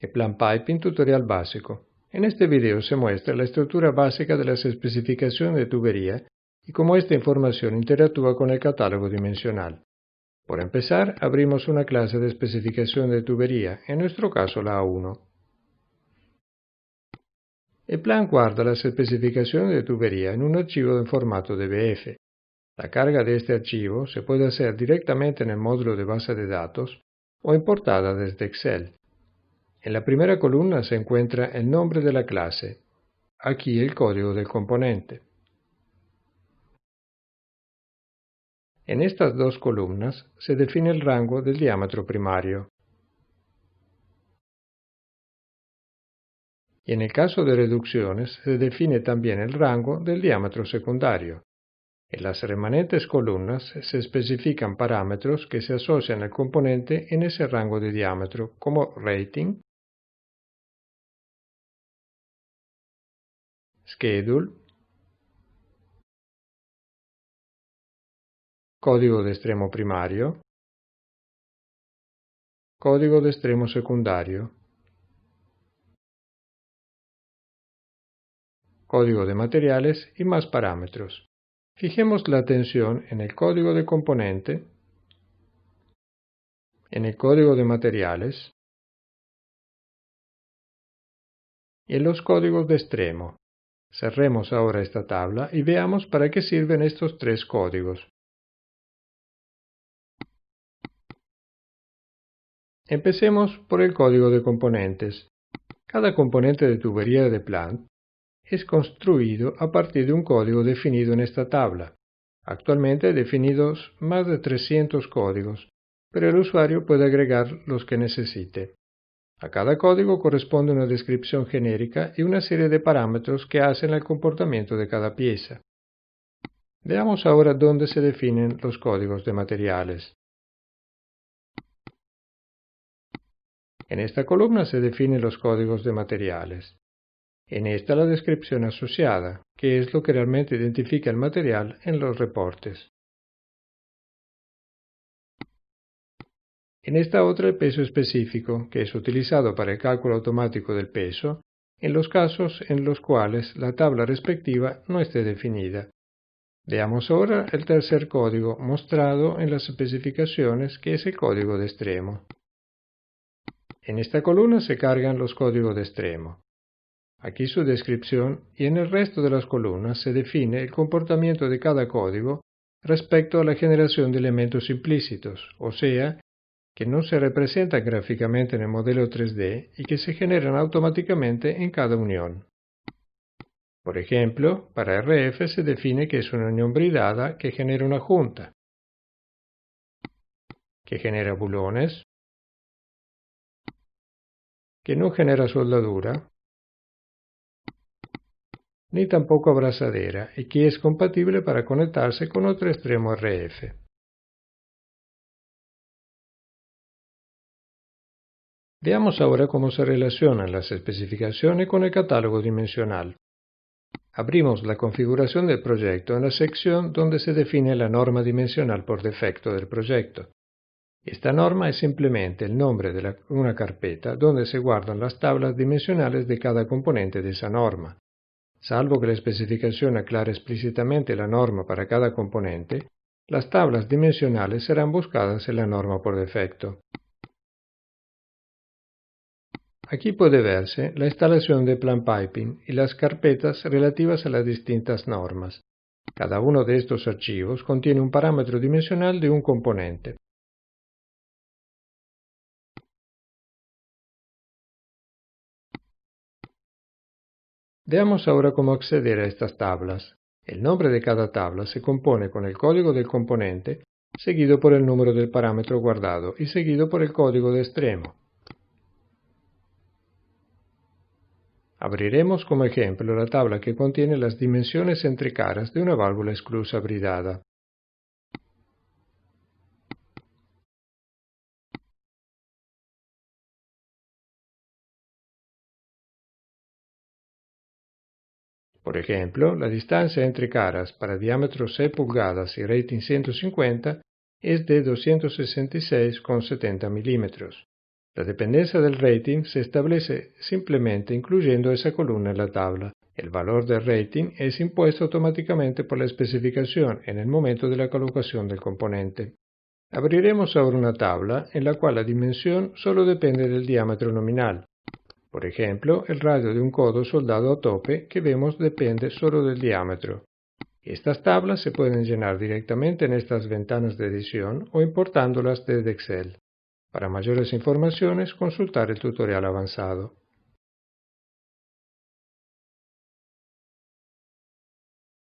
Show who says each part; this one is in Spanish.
Speaker 1: Plan Piping tutorial básico. En este video se muestra la estructura básica de las especificaciones de tubería y cómo esta información interactúa con el catálogo dimensional. Por empezar, abrimos una clase de especificación de tubería, en nuestro caso la A1. El plan guarda las especificaciones de tubería en un archivo en formato DBF. La carga de este archivo se puede hacer directamente en el módulo de base de datos o importada desde Excel. En la primera columna se encuentra el nombre de la clase, aquí el código del componente. En estas dos columnas se define el rango del diámetro primario. Y en el caso de reducciones se define también el rango del diámetro secundario. En las remanentes columnas se especifican parámetros que se asocian al componente en ese rango de diámetro, como rating, schedule, código de extremo primario, código de extremo secundario, código de materiales y más parámetros. Fijemos la atención en el código de componente, en el código de materiales y en los códigos de extremo. Cerremos ahora esta tabla y veamos para qué sirven estos tres códigos. Empecemos por el código de componentes. Cada componente de tubería de Plant es construido a partir de un código definido en esta tabla. Actualmente hay definidos más de 300 códigos, pero el usuario puede agregar los que necesite. A cada código corresponde una descripción genérica y una serie de parámetros que hacen el comportamiento de cada pieza. Veamos ahora dónde se definen los códigos de materiales. En esta columna se definen los códigos de materiales. En esta la descripción asociada, que es lo que realmente identifica el material en los reportes. En esta otra el peso específico, que es utilizado para el cálculo automático del peso, en los casos en los cuales la tabla respectiva no esté definida. Veamos ahora el tercer código mostrado en las especificaciones, que es el código de extremo. En esta columna se cargan los códigos de extremo. Aquí su descripción y en el resto de las columnas se define el comportamiento de cada código respecto a la generación de elementos implícitos, o sea, que no se representan gráficamente en el modelo 3D y que se generan automáticamente en cada unión. Por ejemplo, para RF se define que es una unión bridada que genera una junta, que genera bulones, que no genera soldadura, ni tampoco abrazadera y que es compatible para conectarse con otro extremo RF. Veamos ahora cómo se relacionan las especificaciones con el catálogo dimensional. Abrimos la configuración del proyecto en la sección donde se define la norma dimensional por defecto del proyecto. Esta norma es simplemente el nombre de una carpeta donde se guardan las tablas dimensionales de cada componente de esa norma. Salvo que la especificación aclare explícitamente la norma para cada componente, las tablas dimensionales serán buscadas en la norma por defecto. Aquí puede verse la instalación de Plan Piping y las carpetas relativas a las distintas normas. Cada uno de estos archivos contiene un parámetro dimensional de un componente. Veamos ahora cómo acceder a estas tablas. El nombre de cada tabla se compone con el código del componente, seguido por el número del parámetro guardado y seguido por el código de extremo. Abriremos como ejemplo la tabla que contiene las dimensiones entre caras de una válvula esclusa bridada. Por ejemplo, la distancia entre caras para diámetro 6 pulgadas y rating 150 es de 266,70 milímetros. La dependencia del rating se establece simplemente incluyendo esa columna en la tabla. El valor del rating es impuesto automáticamente por la especificación en el momento de la colocación del componente. Abriremos ahora una tabla en la cual la dimensión solo depende del diámetro nominal. Por ejemplo, el radio de un codo soldado a tope que vemos depende solo del diámetro. Estas tablas se pueden llenar directamente en estas ventanas de edición o importándolas desde Excel. Para mayores informaciones, consultar el tutorial avanzado.